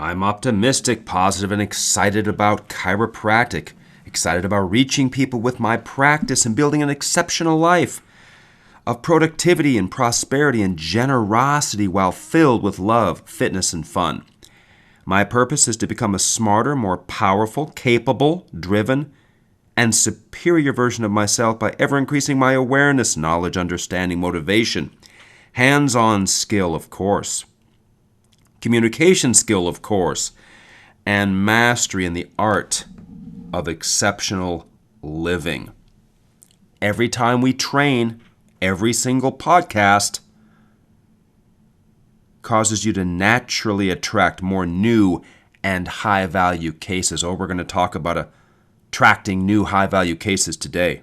I'm optimistic, positive, and excited about chiropractic. Excited about reaching people with my practice and building an exceptional life of productivity and prosperity and generosity while filled with love, fitness, and fun. My purpose is to become a smarter, more powerful, capable, driven, and superior version of myself by ever increasing my awareness, knowledge, understanding, motivation, hands-on skill, of course, communication skill, of course, and mastery in the art of exceptional living. Every time we train, every single podcast causes you to naturally attract more new and high-value cases. We're going to talk about attracting new high-value cases today.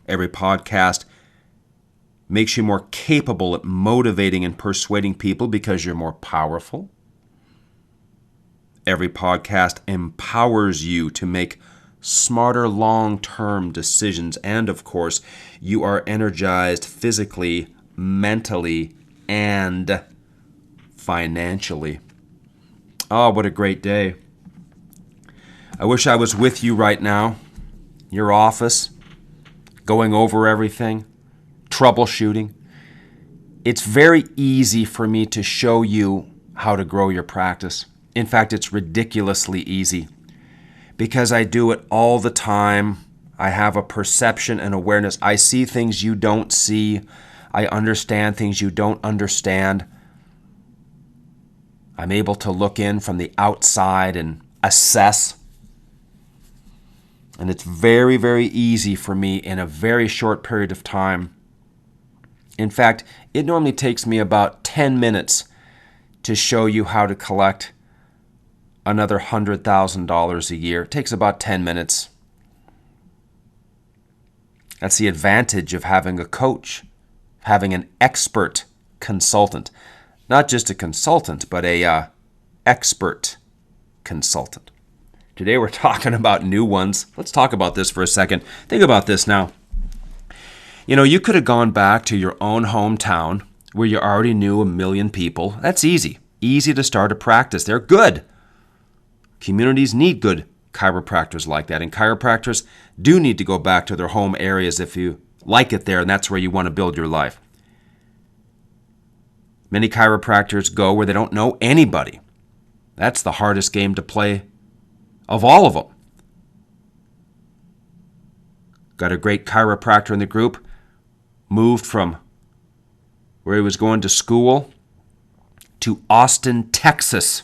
Every podcast makes you more capable at motivating and persuading people because you're more powerful. Every podcast empowers you to make smarter long-term decisions. And of course, you are energized physically, mentally, and financially. Oh, what a great day. I wish I was with you right now, your office, going over everything, troubleshooting. It's very easy for me to show you how to grow your practice. In fact, it's ridiculously easy because I do it all the time. I have a perception and awareness. I see things you don't see. I understand things you don't understand. I'm able to look in from the outside and assess. And it's very, very easy for me in a very short period of time. In fact, it normally takes me about 10 minutes to show you how to collect another $100,000 a year. It takes about 10 minutes. That's the advantage of having a coach, having an expert consultant. Not just a consultant, but a expert consultant. Today we're talking about new ones. Let's talk about this for a second. Think about this now. You know, you could have gone back to your own hometown where you already knew a million people. That's easy. Easy to start a practice. They're good. Communities need good chiropractors like that. And chiropractors do need to go back to their home areas if you like it there and that's where you want to build your life. Many chiropractors go where they don't know anybody. That's the hardest game to play of all of them. Got a great chiropractor in the group, moved from where he was going to school to Austin, Texas,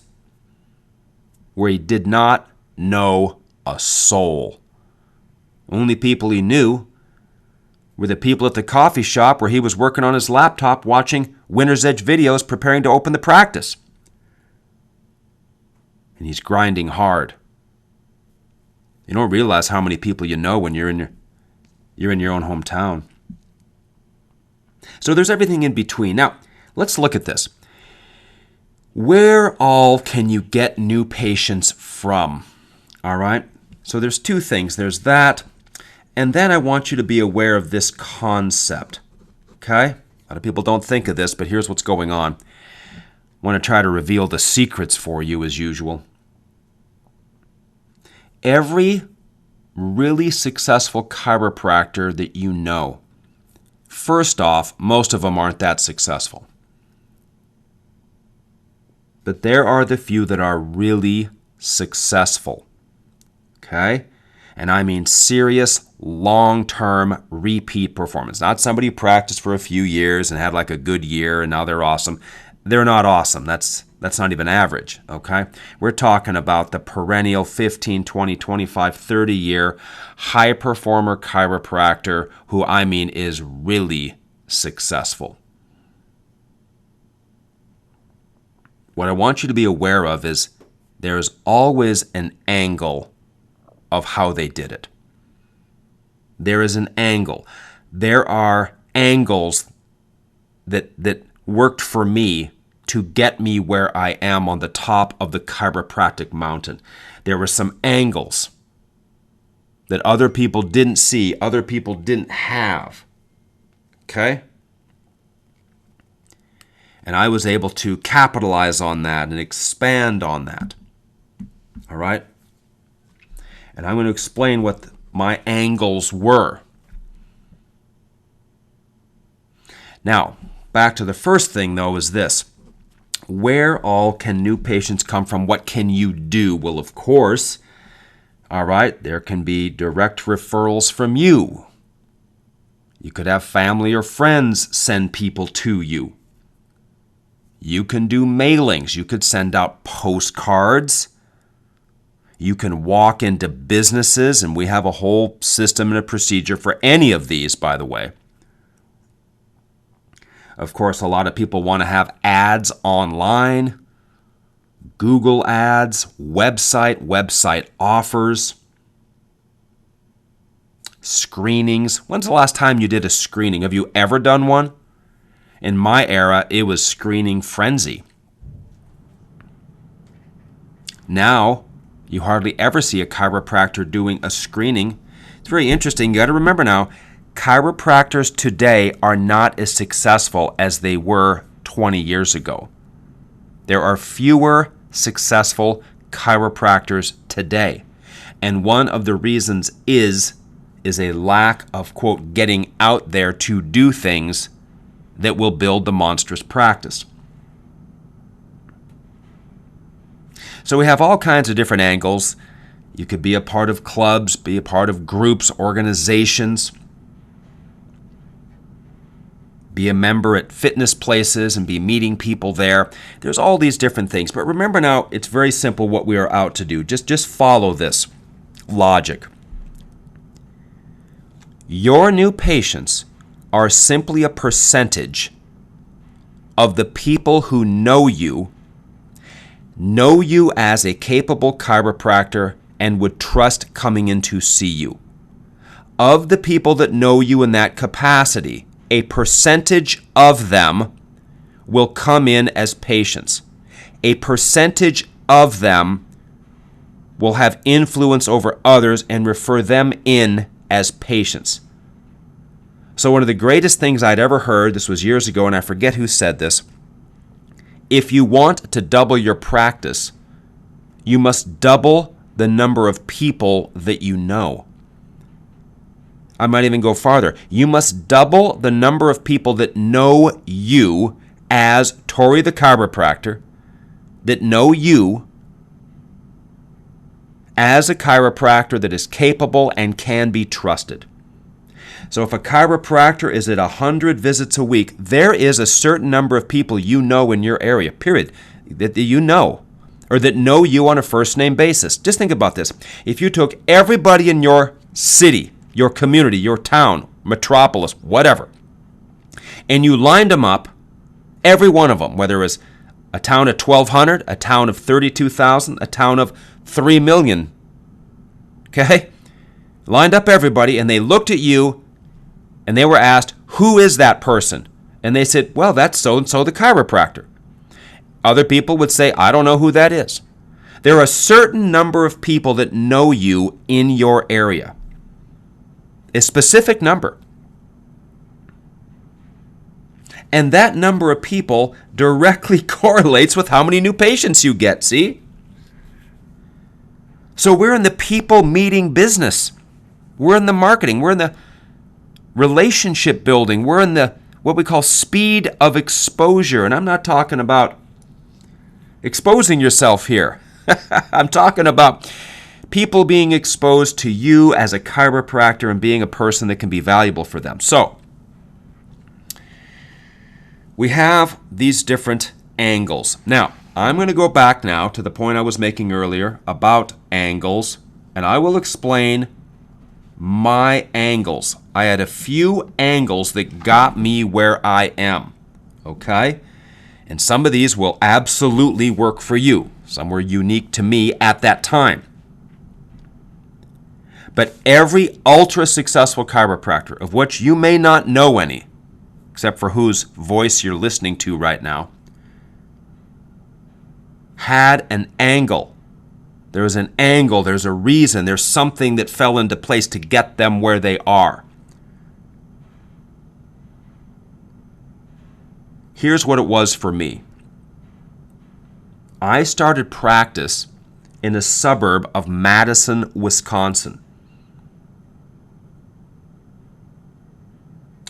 where he did not know a soul. Only people he knew were the people at the coffee shop where he was working on his laptop watching Winner's Edge videos preparing to open the practice. And he's grinding hard. You don't realize how many people you know when you're in your own hometown. So there's everything in between. Now, let's look at this. Where all can you get new patients from? All right? So there's two things. There's that, and then I want you to be aware of this concept. Okay? A lot of people don't think of this, but here's what's going on. I want to try to reveal the secrets for you as usual. Every really successful chiropractor that you know, first off, most of them aren't that successful. But there are the few that are really successful. Okay? And I mean serious, long-term, repeat performance. Not somebody who practiced for a few years and had like a good year and now they're awesome. They're not awesome. That's not even average, okay? We're talking about the perennial 15, 20, 25, 30-year high-performer chiropractor who, I mean, is really successful. What I want you to be aware of is there's always an angle of how they did it. There is an angle. There are angles that worked for me to get me where I am on the top of the chiropractic mountain. There were some angles that other people didn't see, other people didn't have. Okay? And I was able to capitalize on that and expand on that. All right? And I'm going to explain what my angles were. Now, back to the first thing, though, is this. Where all can new patients come from? What can you do? Well, of course, all right, there can be direct referrals from you. You could have family or friends send people to you. You can do mailings. You could send out postcards. You can walk into businesses, and we have a whole system and a procedure for any of these, by the way. Of course, a lot of people want to have ads online, Google ads, website offers, screenings. When's the last time you did a screening? Have you ever done one? In my era, it was screening frenzy. Now, you hardly ever see a chiropractor doing a screening. It's very interesting. You got to remember now, chiropractors today are not as successful as they were 20 years ago. There are fewer successful chiropractors today. And one of the reasons is a lack of, quote, getting out there to do things that will build the monstrous practice. So we have all kinds of different angles. You could be a part of clubs, be a part of groups, organizations, be a member at fitness places and be meeting people there. There's all these different things. But remember now, it's very simple what we are out to do. Just follow this logic. Your new patients are simply a percentage of the people who know you as a capable chiropractor and would trust coming in to see you. Of the people that know you in that capacity, a percentage of them will come in as patients. A percentage of them will have influence over others and refer them in as patients. So one of the greatest things I'd ever heard, this was years ago, and I forget who said this, if you want to double your practice, you must double the number of people that you know. I might even go farther. You must double the number of people that know you as Tory the chiropractor, that know you as a chiropractor that is capable and can be trusted. So if a chiropractor is at 100 visits a week, there is a certain number of people you know in your area, period, that you know, or that know you on a first-name basis. Just think about this. If you took everybody in your city, your community, your town, metropolis, whatever, and you lined them up, every one of them, whether it was a town of 1,200, a town of 32,000, a town of 3 million, okay? Lined up everybody, and they looked at you, and they were asked, who is that person? And they said, well, that's so-and-so the chiropractor. Other people would say, I don't know who that is. There are a certain number of people that know you in your area. A specific number. And that number of people directly correlates with how many new patients you get, see? So we're in the people meeting business. We're in the marketing. We're in the relationship building. We're in the what we call speed of exposure. And I'm not talking about exposing yourself here. I'm talking about people being exposed to you as a chiropractor and being a person that can be valuable for them. So we have these different angles. Now, I'm going to go back now to the point I was making earlier about angles, and I will explain my angles. I had a few angles that got me where I am, okay? And some of these will absolutely work for you. Some were unique to me at that time. But every ultra-successful chiropractor, of which you may not know any, except for whose voice you're listening to right now, had an angle. There was an angle, there's a reason, there's something that fell into place to get them where they are. Here's what it was for me. I started practice in a suburb of Madison, Wisconsin,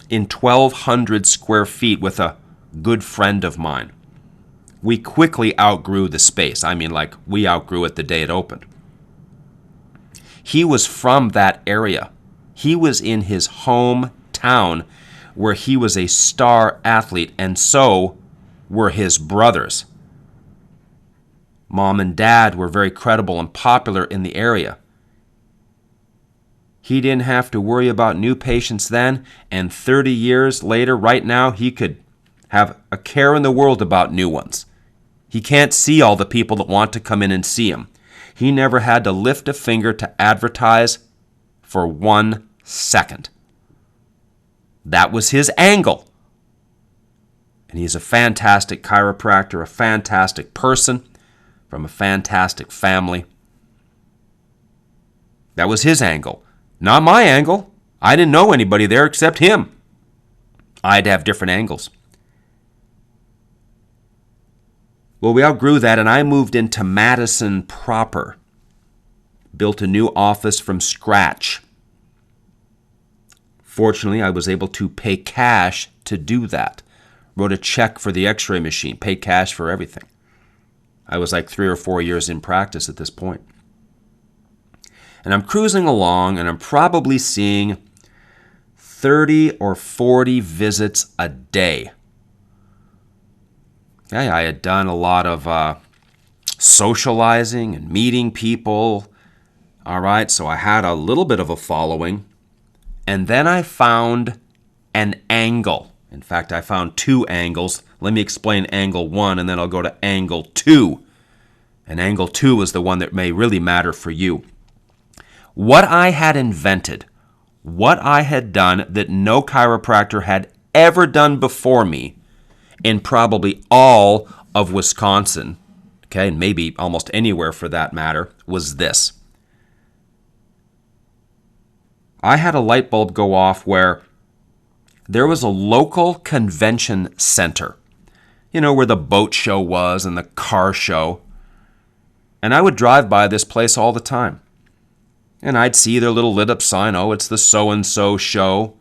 in 1,200 square feet with a good friend of mine. We quickly outgrew the space. I mean, like, we outgrew it the day it opened. He was from that area. He was in his hometown where he was a star athlete, and so were his brothers. Mom and Dad were very credible and popular in the area. He didn't have to worry about new patients then, and 30 years later, right now, he could have a care in the world about new ones. He can't see all the people that want to come in and see him. He never had to lift a finger to advertise for 1 second. That was his angle. And he's a fantastic chiropractor, a fantastic person from a fantastic family. That was his angle. Not my angle. I didn't know anybody there except him. I had to have different angles. Well, we outgrew that, and I moved into Madison proper. Built a new office from scratch. Fortunately, I was able to pay cash to do that. Wrote a check for the x-ray machine, paid cash for everything. I was like 3 or 4 years in practice at this point. And I'm cruising along, and I'm probably seeing 30 or 40 visits a day. Okay, I had done a lot of socializing and meeting people. All right, so I had a little bit of a following. And then I found an angle. In fact, I found 2 angles. Let me explain angle 1, and then I'll go to angle 2. And angle 2 is the one that may really matter for you. What I had invented, what I had done that no chiropractor had ever done before me in probably all of Wisconsin, okay, and maybe almost anywhere for that matter, was this. I had a light bulb go off where there was a local convention center, you know, where the boat show was and the car show. And I would drive by this place all the time. And I'd see their little lit up sign, oh, it's the so-and-so show.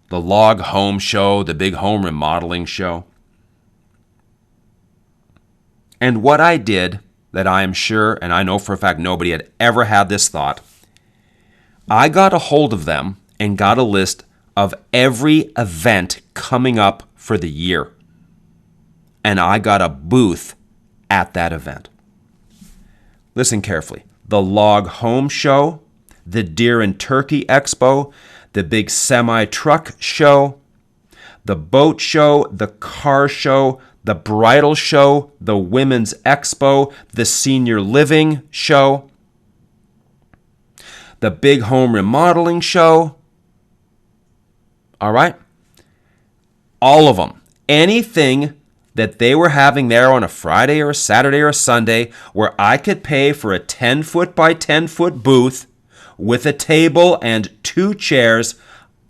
The log home show, the big home remodeling show. And what I did, that I am sure, and I know for a fact nobody had ever had this thought, I got a hold of them and got a list of every event coming up for the year. And I got a booth at that event. Listen carefully. The Log Home Show, the Deer and Turkey Expo, the big semi-truck show, the boat show, the car show, the bridal show, the women's expo, the senior living show, the big home remodeling show. All right? All of them. Anything that they were having there on a Friday or a Saturday or a Sunday where I could pay for a 10-foot by 10-foot booth with a table and 2 chairs,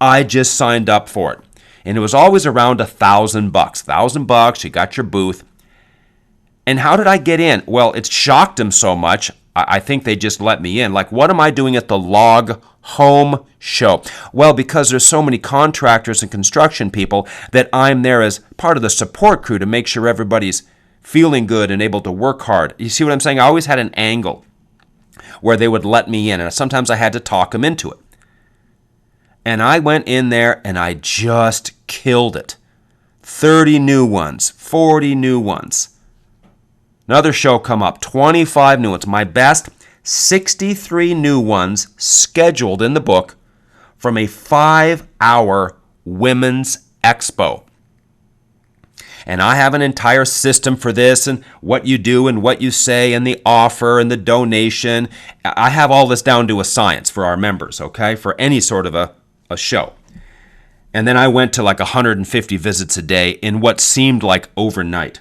I just signed up for it. And it was always around $1,000. $1,000, you got your booth. And how did I get in? Well, it shocked them so much, I think they just let me in. Like, what am I doing at the Log Home Show? Well, because there's so many contractors and construction people that I'm there as part of the support crew to make sure everybody's feeling good and able to work hard. You see what I'm saying? I always had an angle where they would let me in, and sometimes I had to talk them into it. And I went in there and I just killed it. 30 new ones, 40 new ones. Another show come up, 25 new ones. My best, 63 new ones scheduled in the book from a 5-hour women's expo. And I have an entire system for this and what you do and what you say and the offer and the donation. I have all this down to a science for our members, okay, for any sort of a show. And then I went to like 150 visits a day in what seemed like overnight.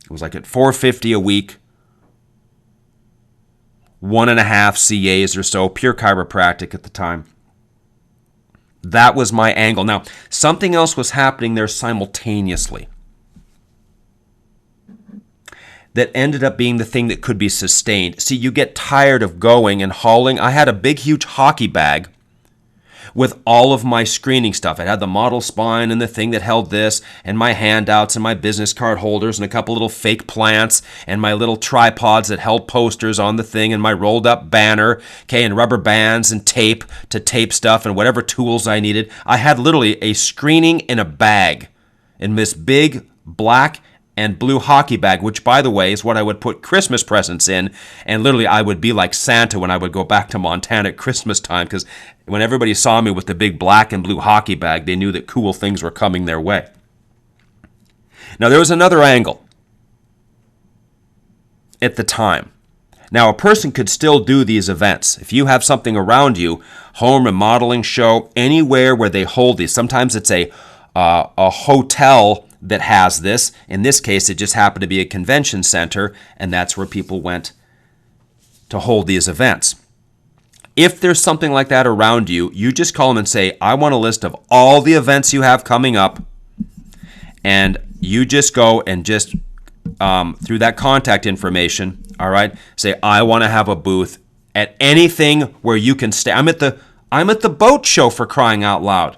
It was like at $450 a week, 1.5 CAs or so, pure chiropractic at the time. That was my angle. Now, something else was happening there simultaneously that ended up being the thing that could be sustained. See, you get tired of going and hauling. I had a big, huge hockey bag with all of my screening stuff. It had the model spine and the thing that held this, and my handouts and my business card holders and a couple little fake plants and my little tripods that held posters on the thing and my rolled up banner, okay, and rubber bands and tape to tape stuff and whatever tools I needed. I had literally a screening in a bag in this big black and blue hockey bag, which, by the way, is what I would put Christmas presents in. And literally, I would be like Santa when I would go back to Montana at Christmas time, because when everybody saw me with the big black and blue hockey bag, they knew that cool things were coming their way. Now, there was another angle at the time. Now, a person could still do these events. If you have something around you, home remodeling show, anywhere where they hold these. Sometimes it's a hotel that has this. In this case, it just happened to be a convention center, and that's where people went to hold these events. If there's something like that around you, you just call them and say, I want a list of all the events you have coming up, and you just go and just through that contact information, all right, say, I want to have a booth at anything where you can stay. I'm at the boat show, for crying out loud.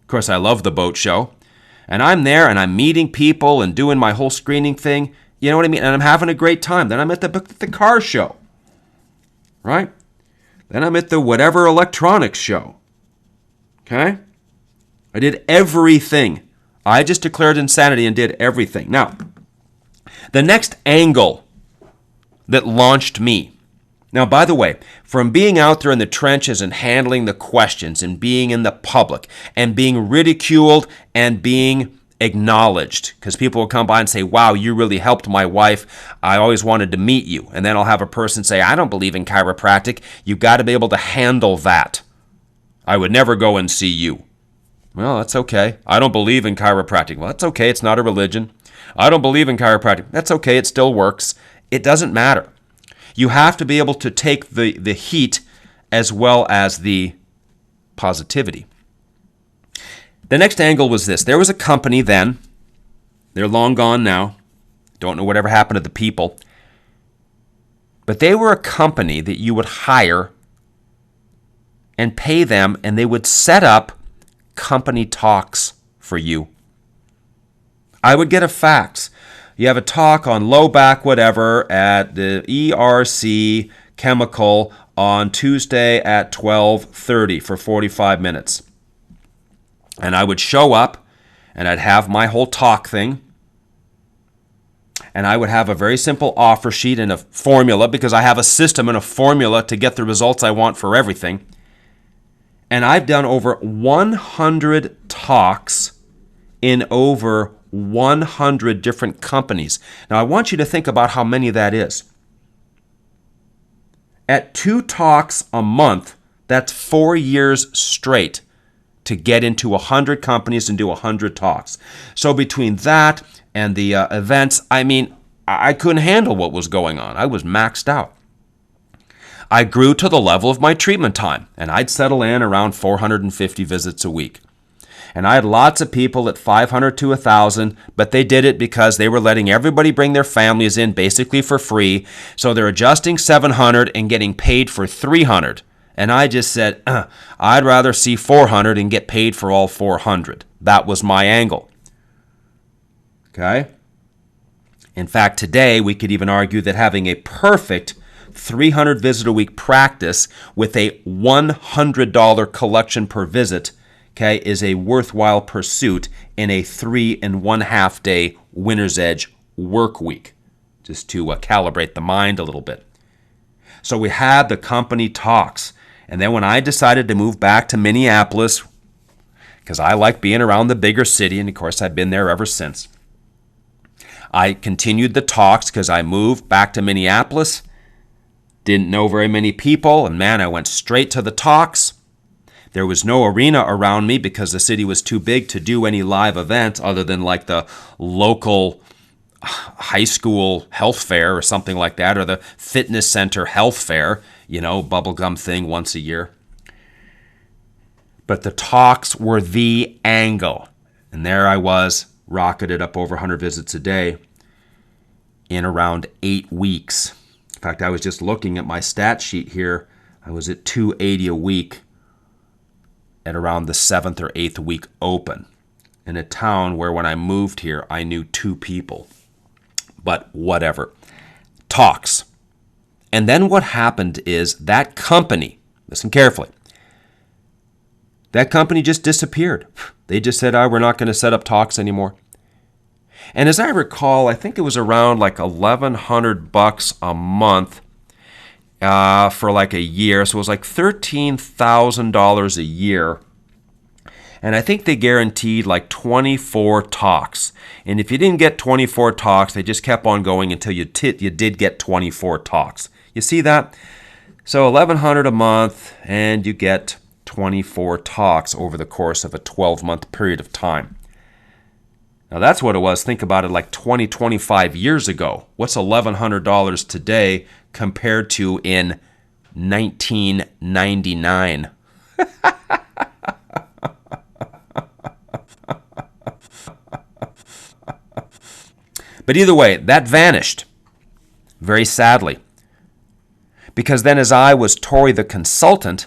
Of course, I love the boat show. And I'm there and I'm meeting people and doing my whole screening thing. You know what I mean? And I'm having a great time. Then I'm at the car show, right? Then I'm at the whatever electronics show, okay? I did everything. I just declared insanity and did everything. Now, the next angle that launched me. Now, by the way, from being out there in the trenches and handling the questions and being in the public and being ridiculed and being acknowledged, because people will come by and say, wow, you really helped my wife. I always wanted to meet you. And then I'll have a person say, I don't believe in chiropractic. You've got to be able to handle that. I would never go and see you. Well, that's okay. I don't believe in chiropractic. Well, that's okay. It's not a religion. I don't believe in chiropractic. That's okay. It still works. It doesn't matter. You have to be able to take the heat as well as the positivity. The next angle was this. There was a company then. They're long gone now. Don't know whatever happened to the people. But they were a company that you would hire and pay them, and they would set up company talks for you. I would get a fax. You have a talk on low back whatever at the ERC Chemical on Tuesday at 12:30 for 45 minutes. And I would show up, and I'd have my whole talk thing, and I would have a very simple offer sheet and a formula, because I have a system and a formula to get the results I want for everything. And I've done over 100 talks in over 100 different companies. Now, I want you to think about how many that is. At 2 talks a month, that's 4 years straight to get into 100 companies and do 100 talks. So between that and the events, I couldn't handle what was going on. I was maxed out. I grew to the level of my treatment time, and I'd settle in around 450 visits a week. And I had lots of people at 500 to 1,000, but they did it because they were letting everybody bring their families in basically for free. So they're adjusting 700 and getting paid for 300. And I just said, I'd rather see 400 and get paid for all 400. That was my angle. Okay? In fact, today we could even argue that having a perfect 300 visit a week practice with a $100 collection per visit, okay, is a worthwhile pursuit in a 3.5 day winner's edge work week, just to calibrate the mind a little bit. So we had the company talks. And then when I decided to move back to Minneapolis, because I like being around the bigger city, and of course I've been there ever since, I continued the talks because I moved back to Minneapolis, didn't know very many people, and man, I went straight to the talks. There was no arena around me because the city was too big to do any live events other than like the local high school health fair or something like that, or the fitness center health fair, bubblegum thing once a year. But the talks were the angle. And there I was, rocketed up over 100 visits a day in around 8 weeks. In fact, I was just looking at my stat sheet here. I was at 280 a week at around the 7th or 8th week open in a town where when I moved here, I knew 2 people. But whatever. Talks. And then what happened is that company, listen carefully, that company just disappeared. They just said, we're not going to set up talks anymore. And as I recall, I think it was around like $1,100 a month for like a year. So it was like $13,000 a year. And I think they guaranteed like 24 talks. And if you didn't get 24 talks, they just kept on going until you did get 24 talks. You see that? So $1,100 a month, and you get 24 talks over the course of a 12-month period of time. Now that's what it was. Think about it like 20, 25 years ago. What's $1,100 today compared to in 1999? But either way, that vanished, very sadly. Because then as I was Tory the consultant,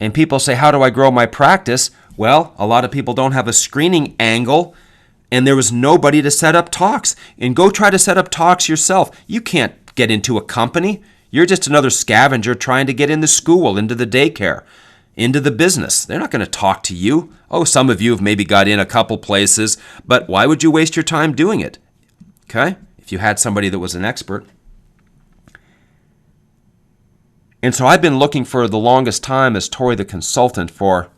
and people say, how do I grow my practice? Well, a lot of people don't have a screening angle, and there was nobody to set up talks. And go try to set up talks yourself. You can't get into a company. You're just another scavenger trying to get in the school, into the daycare, into the business. They're not going to talk to you. Oh, some of you have maybe got in a couple places, but why would you waste your time doing it? Okay? If you had somebody that was an expert. And so I've been looking for the longest time as Tory the consultant for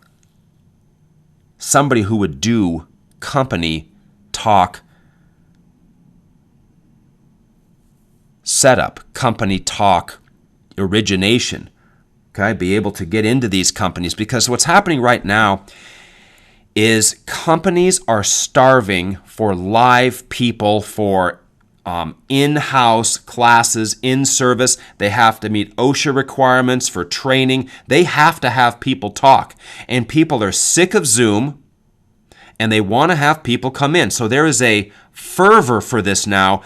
somebody who would do company talk setup, company talk origination. Okay, be able to get into these companies, because what's happening right now is companies are starving for live people, for in-house classes, in-service. They have to meet OSHA requirements for training. They have to have people talk. And people are sick of Zoom, and they want to have people come in. So there is a fervor for this now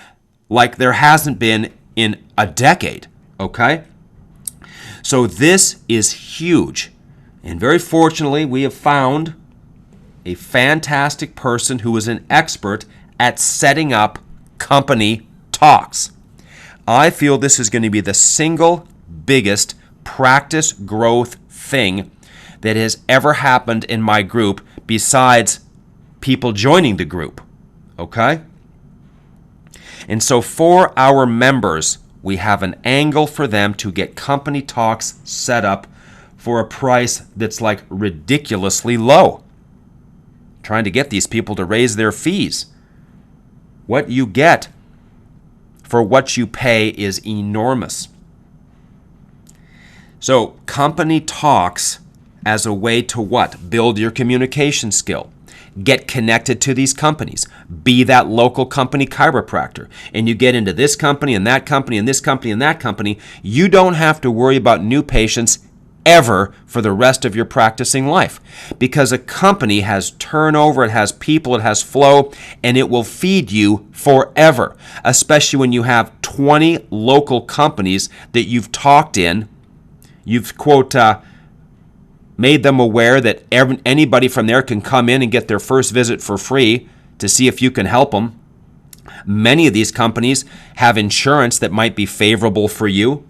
like there hasn't been in a decade, okay? So this is huge. And very fortunately, we have found a fantastic person who is an expert at setting up company talks. I feel this is going to be the single biggest practice growth thing that has ever happened in my group besides people joining the group. Okay? And so for our members, we have an angle for them to get company talks set up for a price that's like ridiculously low. Trying to get these people to raise their fees. What you get for what you pay is enormous. So company talks as a way to what? Build your communication skill. Get connected to these companies. Be that local company chiropractor. And you get into this company and that company and this company and that company. You don't have to worry about new patients ever for the rest of your practicing life, because a company has turnover, it has people, it has flow, and it will feed you forever, especially when you have 20 local companies that you've talked in. You've, quote, made them aware that anybody from there can come in and get their first visit for free to see if you can help them. Many of these companies have insurance that might be favorable for you.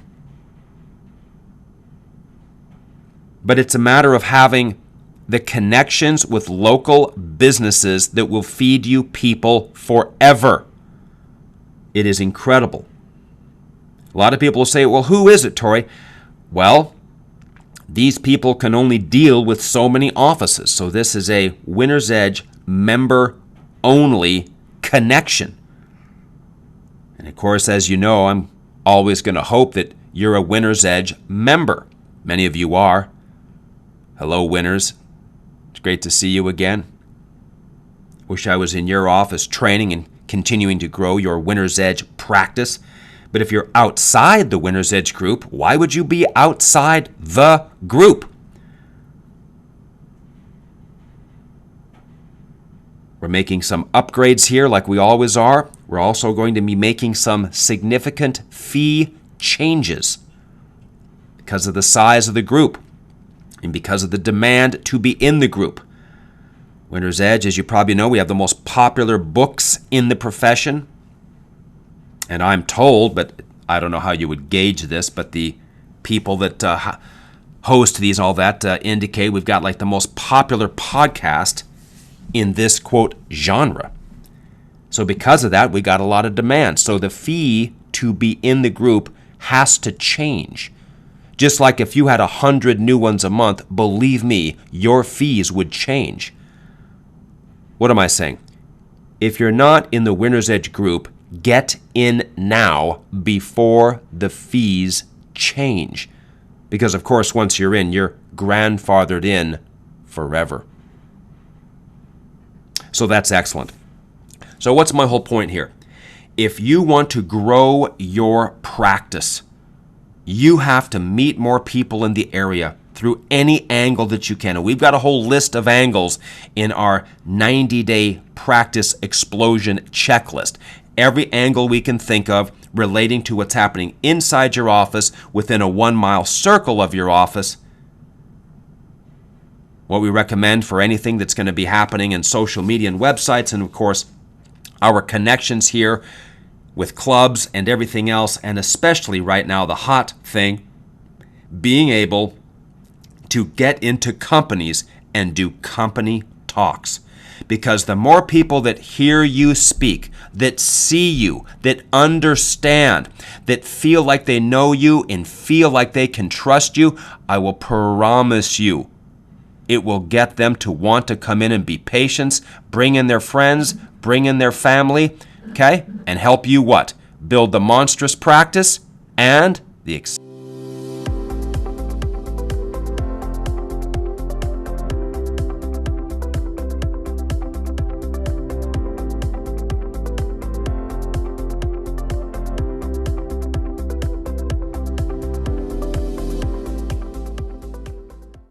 But it's a matter of having the connections with local businesses that will feed you people forever. It is incredible. A lot of people will say, well, who is it, Tory? Well, these people can only deal with so many offices. So this is a Winner's Edge member-only connection. And of course, as you know, I'm always going to hope that you're a Winner's Edge member. Many of you are. Hello, winners. It's great to see you again. Wish I was in your office training and continuing to grow your Winner's Edge practice. But if you're outside the Winner's Edge group, why would you be outside the group? We're making some upgrades here like we always are. We're also going to be making some significant fee changes because of the size of the group and because of the demand to be in the group. Winner's Edge, as you probably know, we have the most popular books in the profession. And I'm told, but I don't know how you would gauge this, but the people that host these and all that indicate we've got like the most popular podcast in this, quote, genre. So because of that, we got a lot of demand. So the fee to be in the group has to change. Just like if you had 100 new ones a month, believe me, your fees would change. What am I saying? If you're not in the Winner's Edge group, get in now before the fees change. Because, of course, once you're in, you're grandfathered in forever. So that's excellent. So what's my whole point here? If you want to grow your practice, you have to meet more people in the area through any angle that you can. And we've got a whole list of angles in our 90-day practice explosion checklist. Every angle we can think of relating to what's happening inside your office, within a 1-mile circle of your office. What we recommend for anything that's going to be happening in social media and websites, and of course, our connections here with clubs and everything else, and especially right now, the hot thing, being able to get into companies and do company talks. Because the more people that hear you speak, that see you, that understand, that feel like they know you and feel like they can trust you, I will promise you, it will get them to want to come in and be patients, bring in their friends, bring in their family, okay? And help you what? Build the monstrous practice and the